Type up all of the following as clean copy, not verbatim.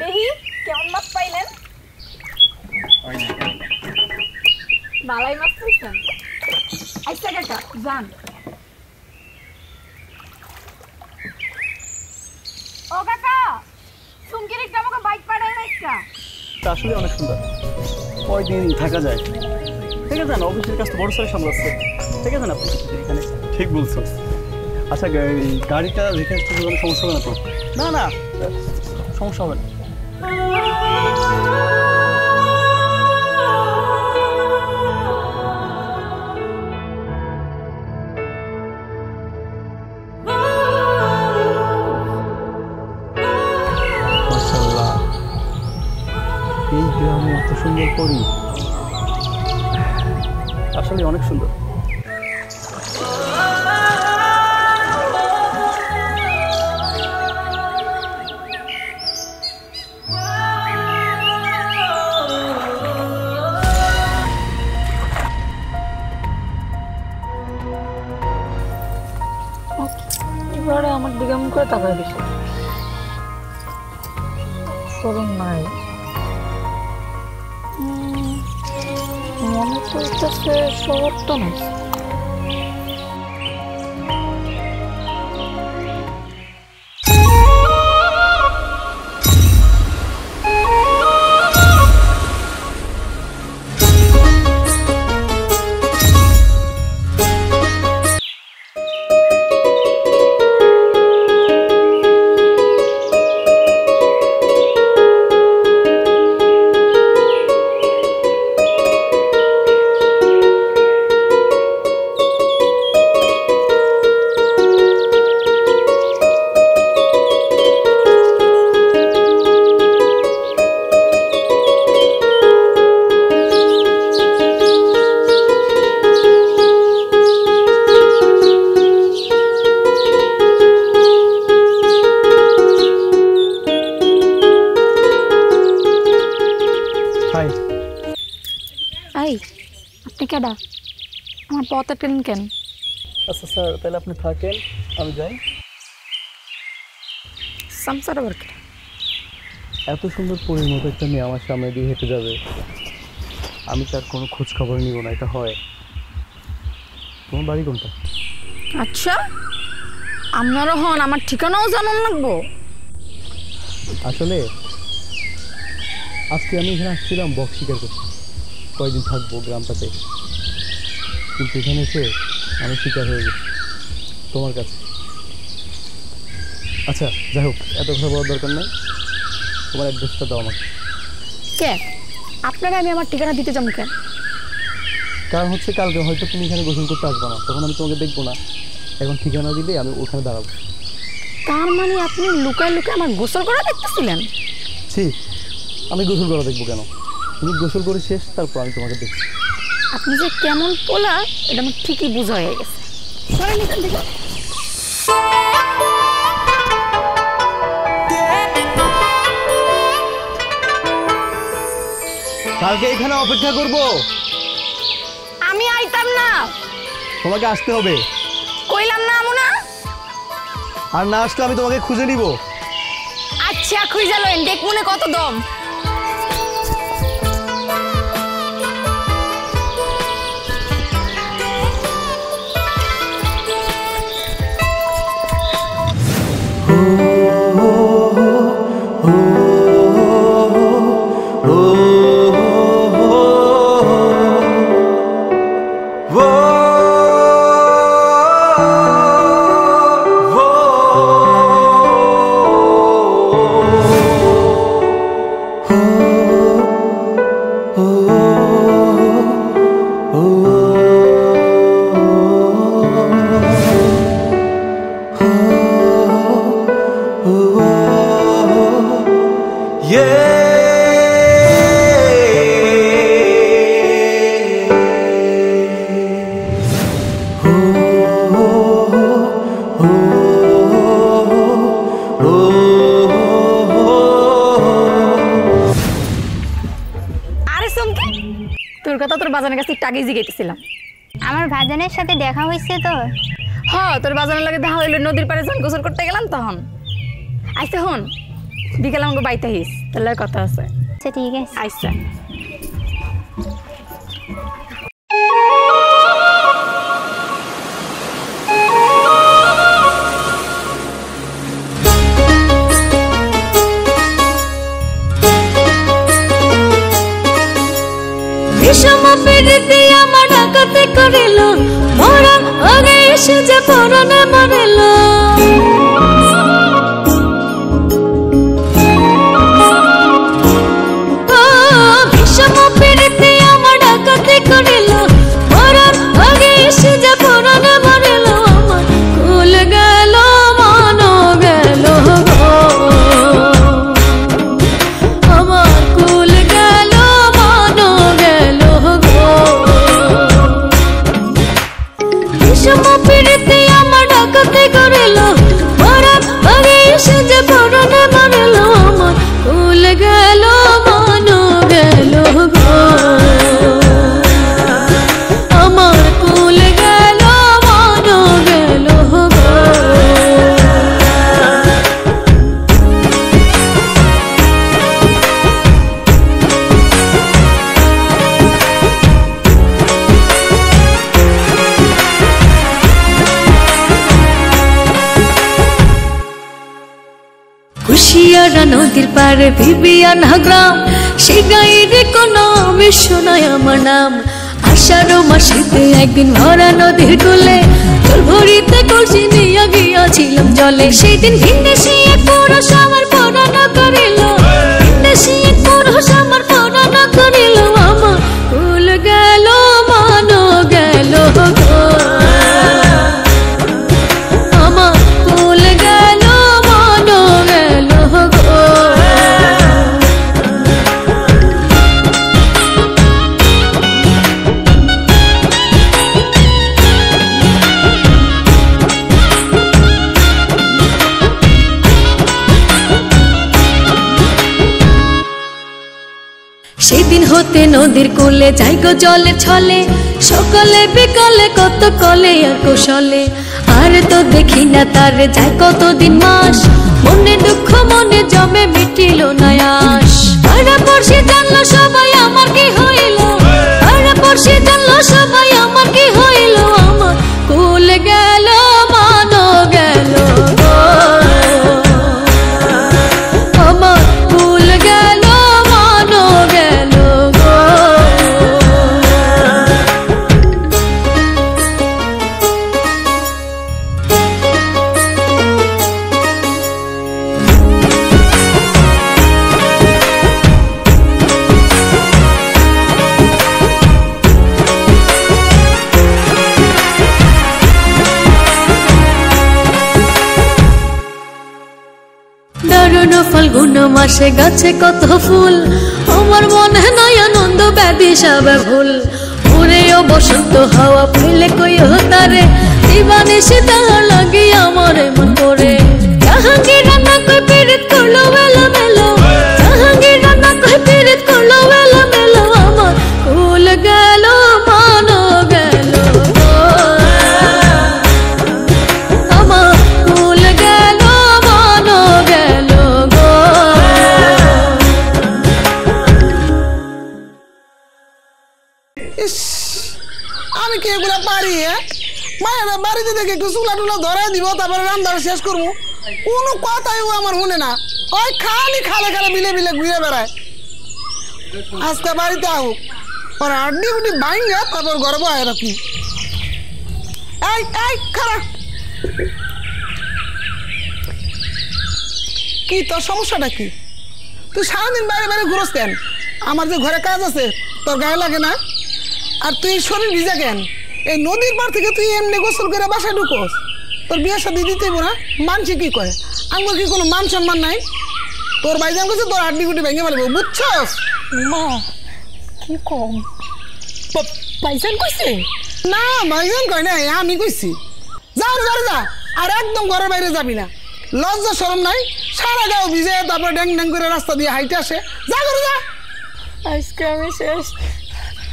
দেহি কেমন মাছ পাইলেন? বালাই মাছ পাইছেন? আচ্ছা কাকা যান। ও কাকা সুমকির একটা আমাকে বাইক পাঠায় না একটা। আসলে অনেক সুন্দর, কয়দিন থাকা যায়। ঠিক আছে না, অফিসের কাজ তো বড় সড়ো সামলাচ্ছে। ঠিক আছে না, আপনি এখানে ঠিক বলছো। আচ্ছা গাড়িটা রেখে আসতে কোনো সমস্যা হবে না তো? না না, সমস্যা হবে না। মাশাআল্লাহ, এই গ্রামে এত সুন্দর করি, আসলে অনেক সুন্দর। এবারে আমার দিকে মন করে তাকায় দিছে, শরম নাই। মনে করতেছে শহরটা না। আপনি কেডা? আমার পথ আটকেলেন কেন? আচ্ছা স্যার, তাহলে আপনি থাকেন, আমি যাই। সামসার আবার কেডা? এত সুন্দর পরিমত একটা মেয়ে আমার সামনে দিয়ে হেঁটে যাবে, আমি তার কোনো খোঁজ খবর নিব না, এটা হয়? তোমার বাড়ি কোনটা? আচ্ছা, আপনারও হন, আমার ঠিকানাও জানান লাগবো? আসলে আজকে আমি এখানে আসছিলাম বক শিকার করতে, কয়েকদিন থাকবো গ্রামটাতে, কিন্তু এখানে এসে আমি শিকার হয়ে গেছি তোমার কাছে। আচ্ছা যাই হোক, এত কথা বলার দরকার নেই, তোমার অ্যাড্রেসটা দাও আমাকে। কে আপনারা? আমি আমার ঠিকানা দিতে যাবো কেন? কারণ হচ্ছে কালকে হয়তো তুমি এখানে গোসল করতে আসবে না, তখন আমি তোমাকে দেখবো না, এখন ঠিকানা দিলে আমি ওখানে দাঁড়াবো। তার মানে আপনি লুকায় লুকায় আমার গোসল করা দেখতেছিলেন? ছি, আমি গোসল করা দেখবো কেন? তুমি গোসল করে শেষ, তারপর আমি তোমাকে দেখছি। আপনি যে কেমন পোলা এটা আমার ঠিকই বোঝা হয়ে গেছে। সরেন এখান থেকে। কালকে এখানে অপেক্ষা করব। আমি আইতাম না। তোমাকে আসতে হবে। কইলাম না আমুনা। আর না আসলে আমি তোমাকে খুঁজে নিব। আচ্ছা খুঁজে লইন, দেখ মনে কত দম। Oh কথা তোর বাজানের কাছে একটু আগেই জিজ্ঞেসছিলাম। আমার ভাজানের সাথে দেখা হয়েছে তো? হ্যাঁ, তোর বাজানের লাগে দেখা হইলো নদীর পাড়ে যখন গোসল করতে গেলাম তখন। আইসা হন, বিকেলে আমাকে বাইতে হিস, তোর লাগে কথা আছে। আচ্ছা ঠিক আছে। আইসা বিষম পিড়িতে আমার ডাকাতে করিল, মরার আগে এসে যে পরাণে মারিল। বিষম পিড়িতে আমার ডাকাতে করিল, মরার আগে এসে যে পরাণে মারিল। আমার কুল গেল মান গেল গো, আমার কুল গেল মান গেল গো। বিষম পিড়িতে আমার ডাকাতে করিল, মরার আগে এসে যে পরাণে মারিল। আমার কুল গেল মান গেল গো, আমার কুল গেল মান গেল গো। কুশিয়ারা নদীর পারে বিবিয়ানা গ্রাম, সে গাইরে কোনো বিশ্ব নয় আমার নাম। আষাঢ় মাসেতে একদিন ভরা নদীর কূলে, জল ভরিতে কলসি নিয়ে গিয়াছিলাম জলে। সেদিন ভিনদেশী এক পুরুষ আমার পরাণ করিল, ভিনদেশী এক পুরুষ আমার পরাণ করিল। আমার কুল গেল মান গেল গো, আমার কুল গেল মান গেল গো। সেদিন হতে নদীর কূলে যাই গো জলে ছলে, সকালে বিকালে কত কলে আর কৌশলে। আর তো দেখি না তার যায় কতদিন মাস, মনে দুঃখ মনে জমে মিটিল না আশ। পাড়া পড়শি জানলো সবাই আমার কি হইল, পাড়া পড়শি জানলো সবাই আমার কি হইল। আমার কুল গেল মান গেল গো, আমার কুল গেল মান গেল গো। দারুণ ফাল্গুন মাসে গাছে কত ফুল, আমার মনে নয় আনন্দ ব্যাধি সবে ভুল। ওরেও বসন্ত হাওয়া পেলে কই তারে, দিবানিশি তাহার লাগি আমার মন করে। জাহাঙ্গীর রান্না কই পিরিত করলো বেলা মেলো, জাহাঙ্গীর রান্না কই পিরিত করলো বেলা মেলো। আমার কুল গেল মান গেল গো, আমার কুল গেল মান গেল গো। ইস, আমি কি এগুলা পারি? মায়ের বাড়িতে দেখে একটু চুলা টুলা ধরে দিব, তারপরে রান্না শেষ করবো। কোনো কথাই ও আমার শুনে না, ওই খালি খালে খালে বিলে বিলে ঘুরে বেড়ায়। আজকে বাড়িতে আহুক, ওর আড্ডি গুটি বাইঙ্গা তারপর গর্ব হয় আপনি। এই এই খারাপ, কি তোর সমস্যাটা কি? তুই সারাদিন বাইরে বাইরে ঘুরোস কেন? আমার যে ঘরে কাজ আছে তোর গায়ে লাগে না? আর তুই শরীর ভিজা কেন? এই নদীর পার থেকে তুই এমনি গোসল করে বাসায় ঢুকোস? তোর বিয়ে শাদী দিতেই না, মানছি কি কয়? আমার কি কোনো মান সম্মান নাই? তোর ভাইজান কইছে তোর আড্ডি গুটি ভেঙে মারবো, বুঝছস? মা কি কম, ভাইজান কইছে? না ভাইজান কয় নাই, আমি কইছি। যা ঘরে যা, আর একদম ঘরের বাইরে যাবি না। লজ্জা শরম নাই? সারা গাও ভিজে তারপর ড্যাং ড্যাং করে রাস্তা দিয়ে হাইটে আসে। যা ঘরে যা। আজকে আমি শেষ,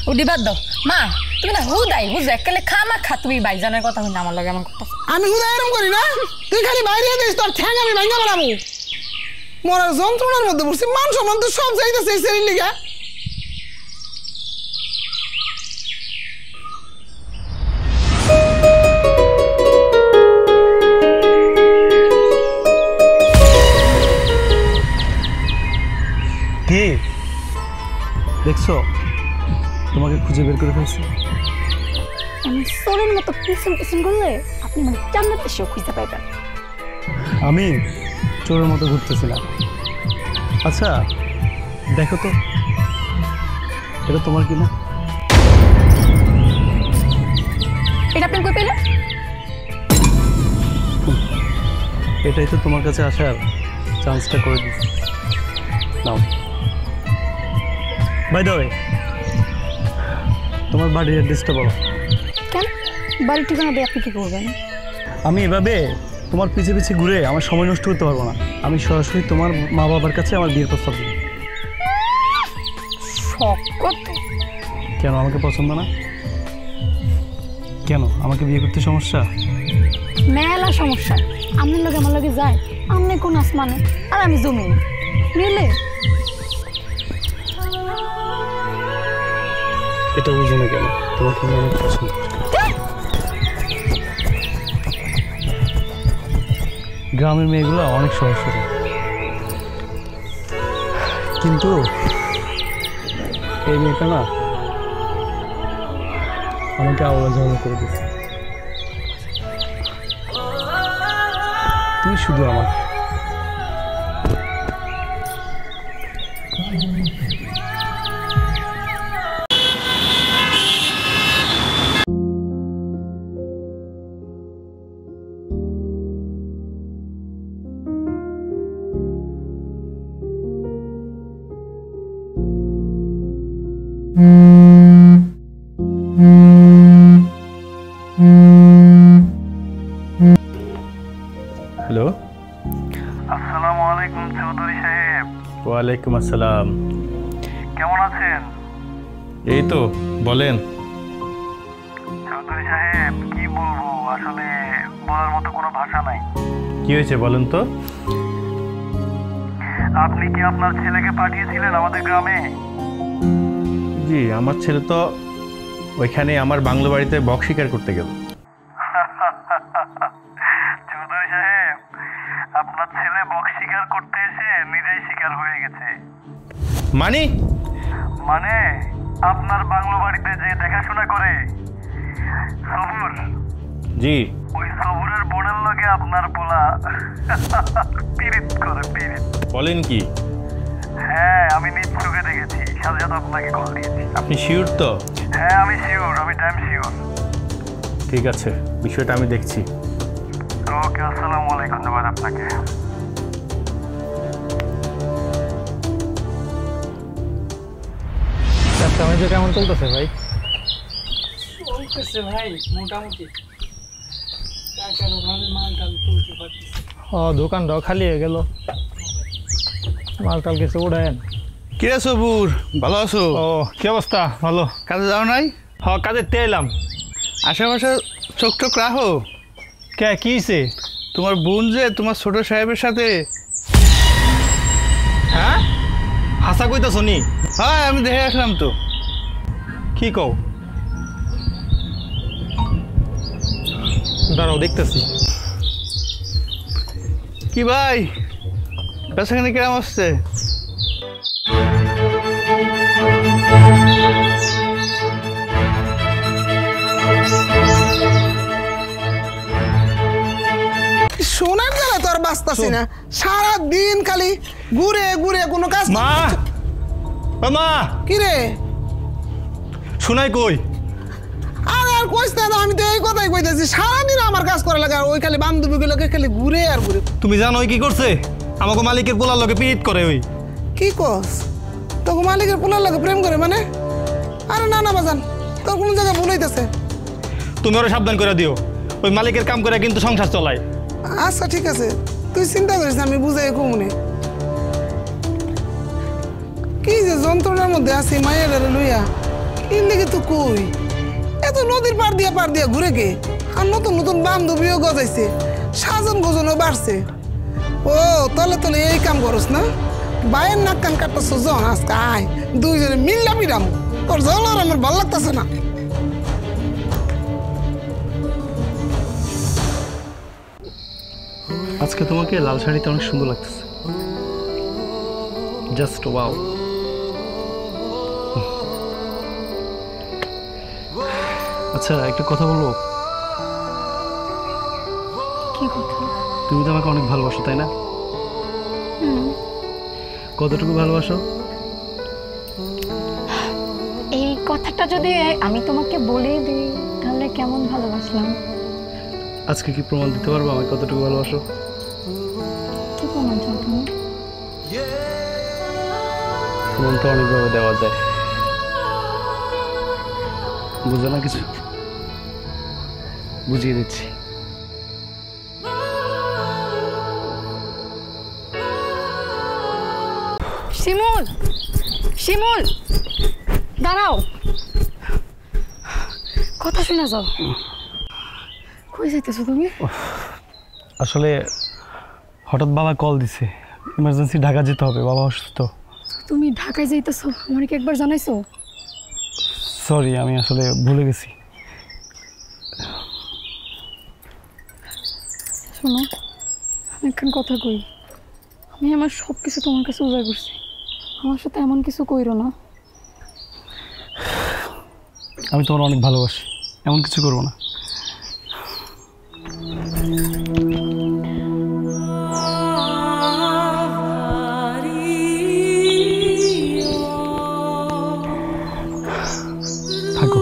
উডি বাদ দাও মা তুমি না হুদাই বুঝো এককালে খামা খা তুমি ভাইজানের কথা হইনা আমার লগে এমন কথা আমি হুদা এরম করি না তুই খালি বাইরে দিস তোর ঠ্যাং আমি ভাঙা বেড়াবো মরার যন্ত্রণার মধ্যে পড়ছি মান সম্মান তো সব যাইতেছে এই সেরির লিগা কি দেখছো তোমাকে খুঁজে বের করে ফেলছি আমি সোরের মতো পিছন পিছন করলে আপনি মানে জান্নাতে সেও খুঁজে পাইবেন আমি চোরের মতো ঘুরতেছি না আচ্ছা দেখো তো এটা তোমার কি না এটা আপনি কই পেলেন এটাই তো তোমার কাছে আসার চান্সটা করে দিচ্ছি নাও বাই দ্য ওয়ে তোমার বাড়ির অ্যাড্রেসটা বলো কেন বাড়ির ঠিকানা দিয়ে আপনি কি করবেন আমি এভাবে তোমার পিছে পিছে ঘুরে আমার সময় নষ্ট করতে পারবো না আমি সরাসরি তোমার মা বাবার কাছে আমার বিয়ের প্রস্তাব দেবো শখ কত কেন আমাকে পছন্দ না কেন আমাকে বিয়ে করতে সমস্যা মেলা সমস্যা আপনার লগে আমার লগে যায় আপনি কোন আসমানে আর আমি জমিনে মিলে এটা বুঝো না কেন তোমাকে আমি অনেক পছন্দ গ্রামের মেয়েগুলো অনেক সহজ সরল কিন্তু এই মেয়েটা না আমাকে আওয়াজ করে দিচ্ছে তুমি শুধু আমার হ্যালো আসসালামু আলাইকুম চৌধুরী সাহেব ওয়ালাইকুম আসসালাম কেমন আছেন এই তো বলেন চৌধুরী সাহেব কি বলবো আসলে বলার মতো কোনো ভাষা নাই কি হয়েছে বলেন তো আপনি কি আপনার ছেলেকে পাঠিয়েছিলেন আমাদের গ্রামে জি আমার ছেলে তো ওইখানে আমার বাংলো বাড়িতে বক শিকার করতে গেল চৌধুরী সাহেব আপনার ছেলে বক শিকার করতে এসে নিজেই শিকার হয়ে গেছে মানে মানে আপনার বাংলো বাড়িতে যে দেখাশোনা করে সবুর জি ওই সবুরের বোনের লগে আপনার পোলা পিরিত করে পিরিত বলেন কি হ্যাঁ আমি নিজ চোখে দেখেছি সাথে সাথে আপনাকে কল দিয়েছি আপনি শিওর তো হ্যাঁ আমি শিওর আমি টাইম শিওর ঠিক আছে বিষয়টা আমি দেখছি ওকে আসসালামু আলাইকুম ধন্যবাদ আপনাকে কেমন চলতেছে ভাই চলতেছে ভাই মোটামুটি টাকার অভাবে মালটাল তুলতে পারতেছি দোকানটাও খালি হয়ে গেল মালটাল কিছু উড়ায়েন কিরে সবুর ভালো আছো ও কি অবস্থা ভালো কাজে যাও নাই কাজে তে এলাম আশেপাশে চোখ টোক রাখো কে কি হইছে? তোমার বোন যে তোমার ছোট সাহেবের সাথে হ্যাঁ হাসা কইতাছ নি হ্যাঁ আমি দেখে আসলাম তো কি কও দাঁড়াও দেখতেছি কি ভাই বেচাখানে কিরম আসছে শোনার গেলে তো আর বাঁচতাছি না সারা দিন খালি ঘুরে ঘুরে কোনো কাজ মা ও মা কি রে শোনাই কই আরে আর কইস না আমি তো এই কথাই কইতেছি সারাদিন আমার কাজ করা লাগে আর ওই খালি বান্ধবীগুলোকে খালি ঘুরে আর ঘুরে তুমি জানো ওই কি করছে আমাকে মালিকের পোলার লগে পিরিত করে ওই কি কস তোকে মালিকের পোলার লাগে প্রেম করে মানে আরে না না বাজান তোর কোনো জায়গায় ভুল হইতেছে তুমি ওরা সাবধান করে দিও ওই মালিকের কাম করে কিন্তু সংসার চলায় আচ্ছা ঠিক আছে তুই চিন্তা করিস না আমি বুঝাই কমুনে কি যে যন্ত্রণার মধ্যে আছি মায়ের লইয়া এর লেগে তো কই এত নদীর পার দিয়া ঘুরে গে আর নতুন নতুন বান্ধবীও গজাইছে সাজন গোজনও বাড়ছে ও তলে তলে এই কাম করস না বাইয়ের নাক কান কাটতেছ জন আজকে আয় দুইজনে মিল্লা পিরাম তোর জল আর আমার ভালো লাগতেছে না আজকে তোমাকে লাল শাড়িতে অনেক সুন্দর লাগতেছে জাস্ট ওয়াও আচ্ছা একটা কথা বলবো কি কথা? তুমি তো আমাকে অনেক ভালোবাসো তাই না কতটুকু ভালোবাসো এই কথাটা যদি আমি তোমাকে বলে দিই তাহলে কেমন ভালোবাসলাম? আজকে কি প্রমাণ দিতে পারবো আমাকে কতটুকু ভালোবাসো কি প্রমাণ চাও তুমি? প্রমাণ তো অনেকভাবে দেওয়া যায় বুঝো না কিছু বুঝিয়ে দিচ্ছি শিমুল শিমুল দাঁড়াও কথা শুনে যাও কই যাইতেছো তুমি? আসলে হঠাৎ বাবা কল দিছে ইমার্জেন্সি ঢাকা যেতে হবে বাবা অসুস্থ তুমি ঢাকায় যাইতেছো আমার কি একবার জানাইছো? সরি আমি আসলে ভুলে গেছি শোনো আমি একখান কথা কই আমি আমার সব কিছু তোমার কাছে উজাড় করছি আমার সাথে এমন কিছু কইরো না আমি তোমার অনেক ভালোবাসি এমন কিছু করবো না থাকো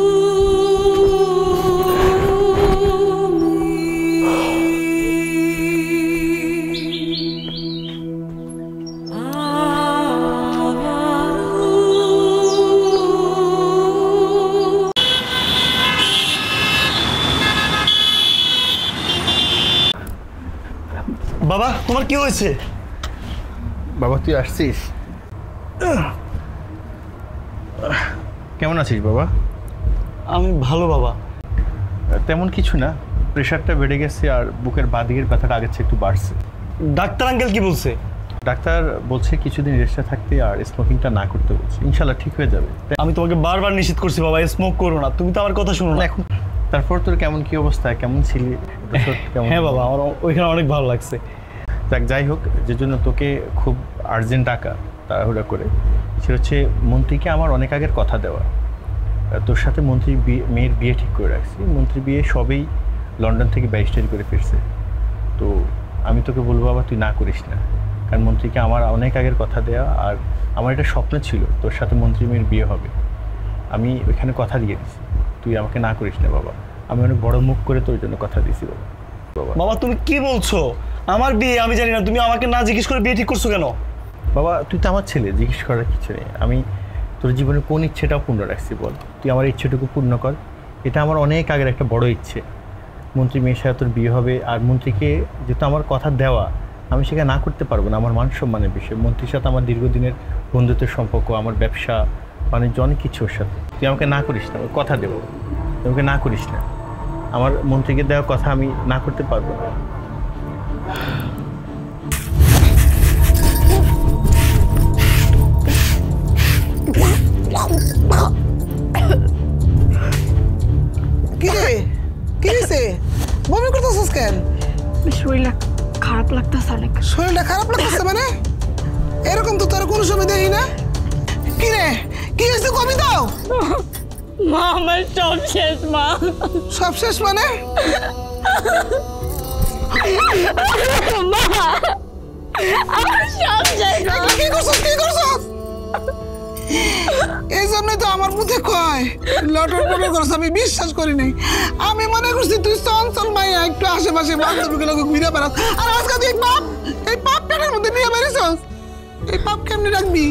বাবা তোমার কি হয়েছে? বাবা তুই আসছিস কেমন আছিস বাবা আমি ভালো বাবা তেমন কিছু না প্রেশারটা বেড়ে গেছে আর বুকের বাদিকের ব্যথাটা আগের চেয়ে একটু বাড়ছে ডাক্তার আঙ্কেল কি বলছে? ডাক্তার বলছে কিছুদিন রেস্টে থাকতে আর স্মোকিংটা না করতে বলছে ইনশাল্লাহ ঠিক হয়ে যাবে আমি তোমাকে বারবার নিষেধ করছি বাবা স্মোক করো না তুমি তো আমার কথা শুনো না এখন তারপর তোর কেমন কি অবস্থা কেমন ছিলি কেমন হ্যাঁ বাবা আমার ওইখানে অনেক ভালো লাগছে দেখ যাই হোক যে জন্য তোকে খুব আর্জেন্ট ডাকা তাড়াহুড়া করে সেটা হচ্ছে মন্ত্রীকে আমার অনেক আগের কথা দেওয়া তোর সাথে মন্ত্রীর মেয়ের বিয়ে ঠিক করে রাখছি মন্ত্রীর বিয়ে সবেই লন্ডন থেকে ব্যারিস্টারি করে ফিরছে তো আমি তোকে বলবো বাবা তুই না করিস না কারণ মন্ত্রীকে আমার অনেক আগের কথা দেওয়া আর আমার একটা স্বপ্ন ছিল তোর সাথে মন্ত্রী মেয়ের বিয়ে হবে আমি ওইখানে কথা দিয়ে দিছি তুই আমাকে না করিস না বাবা আমি অনেক বড় মুখ করে তোর জন্য কথা দিয়েছি বাবা বাবা তুমি কি বলছো আমার বিয়ে আমি জানি না তুমি আমাকে না জিজ্ঞেস করে বিয়ে ঠিক করছো কেন? বাবা তুই তো আমার ছেলে জিজ্ঞেস করার কিছু নেই আমি তোর জীবনে কোন ইচ্ছেটাও পূর্ণ রাখছি বল তুই আমার ইচ্ছেটুকু পূর্ণ কর এটা আমার অনেক আগের একটা বড় ইচ্ছে মন্ত্রী মেয়ের সাথে তোর বিয়ে হবে আর মন্ত্রীকে যেহেতু আমার কথা দেওয়া আমি সেখানে না করতে পারবো না আমার মান সম্মানের বিষয় মন্ত্রীর সাথে আমার দীর্ঘদিনের বন্ধুত্বের সম্পর্ক আমার ব্যবসা বাণিজ্য অনেক কিছু ওর সাথে তুই আমাকে না করিস না কথা দেবো আমাকে না করিস না আমার মন্ত্রীকে দেওয়ার কথা আমি না করতে পারবো না কিরে কি হয়েছে বমি করতেছিস কেন? শরীরটা খারাপ লাগতেছে অনেক শরীরটা খারাপ লাগতেছে মানে এরকম তো তোর কোনো সময় দেখি না কিরে কি হয়েছে কবি দাও মা আমার সব শেষ মা সব শেষ মানে মা আমার সব শেষ কি করছস এই জন্যই তো আমার মুখে কয় লটর পটর করছ আমি বিশ্বাস করি নাই আমি মনে করছি তুই চঞ্চল মাইয়া একটু আশেপাশে বান্ধবীগুলোকে ঘুরে বেড়াস আর আজকে তুই এই পাপ পেটের মধ্যে নিয়ে বেরিয়েছস এই পাপ কেমনি রাখবি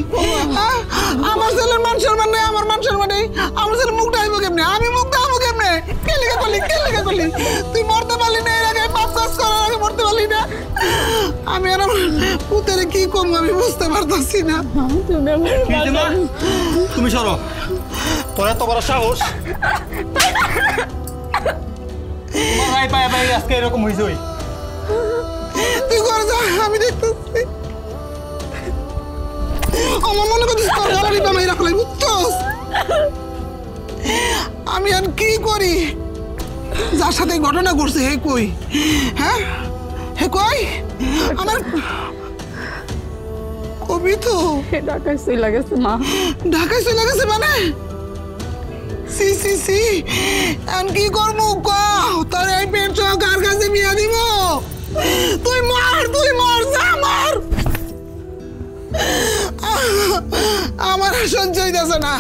হ্যাঁ আমার ছেলের মান সম্মান নেই আমার মান সম্মান নেই আমার ছেলের মুখ ডাইব কেমনে আমি মুখ ডাইব কেমনে কে লেগে করলি তুই মরতে পারলি না এর আগে পাপ কাজ করার আগে মরতে পারলি না আমি আর আমার পুতেরে কি করবো আমি বুঝতে পারতাছি না তুমি সরো তোর এত বড় সাহস তোমার রায় পায়ে পায়ে আজকে এরকম হয়েছে ওই তুই ঘরে যা আমি দেখতেছি আমার মনে করছিস তোর গলারই বানাই রাখলাই বুঝছস আমি আর কি করি যার সাথে এই ঘটনা ঘটছে হে কই হ্যাঁ হে কই আমার কবি তো ঢাকায় চলে গেছে মা। ঢাকায় চলে গেছে মানে সি সি সি এখন কি করবো ক তোর এই পেট সহ কার কাছে বিয়া দিব তুই মার যা মার আমার আর সহ্য হইতেছে না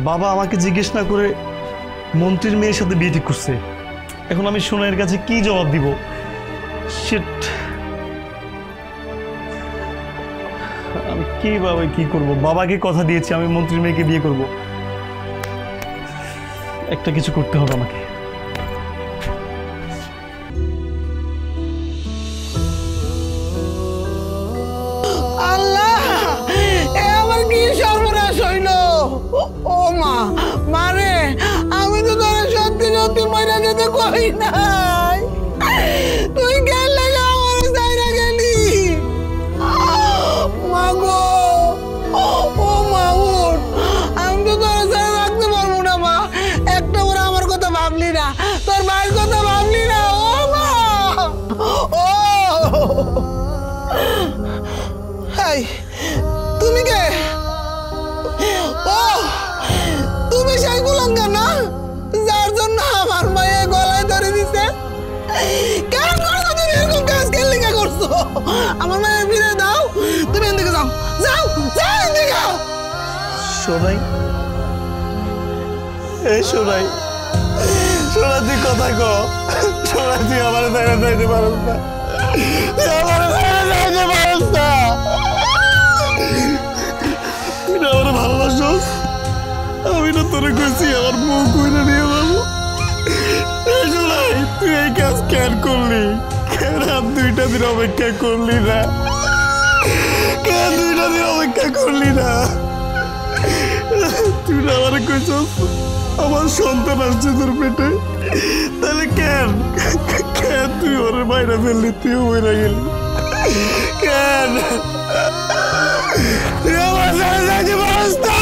বাবা আমাকে জিজ্ঞেস না করে মন্ত্রীর মেয়ের সাথে বিয়ে ঠিক করছে এখন আমি সোনাইয়ের কাছে কি জবাব দিব শিট আমি কিভাবে কি করব বাবাকে কথা দিয়েছি আমি মন্ত্রীর মেয়েকে বিয়ে করব একটা কিছু করতে হবে আমাকে আল্লাহ এ আমার কি সর্বনাশ হইল ও মা মারে আমি তো তোরে সত্যি সত্যি মরে যেতে কই নাই তুই গেলে আমার সাইরা গেলি মা গো ও মা উঠ আমি তো তোরে সাইরা রাখতে পারবো না মা একটা করে আমার কথা ভাবলি না তোর মায়ের কথা ভাবলি না ও মা ও হাই তুমি কে ও তুমি সেই কুলাঙ্গা না যার জন্য আমার মায়ে গলায় ধরে দিছে কেন করছো তুমি এরকম কাজ কেন লেগে করছো আমার মায়ের ফিরে দাও তুমি এদিকে যাও যাও যাও এদিকে সোনাই এই সোনাই সোনা তুই কথা কো সোনা তুই আমার জায়গা যাইতে পারস না তুই আমার জায়গা যাইতে পারস না তুই না আমার ভালোবাসোস আমি না তোরে কইছি আমার মুখ কইরা নিয়ে যাবো এই সোনাই তুই এই কাজ কেন করলি কেন আর 2টা দিন অপেক্ষা করলি না কেন 2টা দিন অপেক্ষা করলি না তুই না আমার কইছস আমার সন্তান আসছে তোর পেটে তাহলে কেন কেন তুই ওর বাইরে ফেললি তুই মরে গেলি কেন তুই আমার সাথে যাইতে পারস না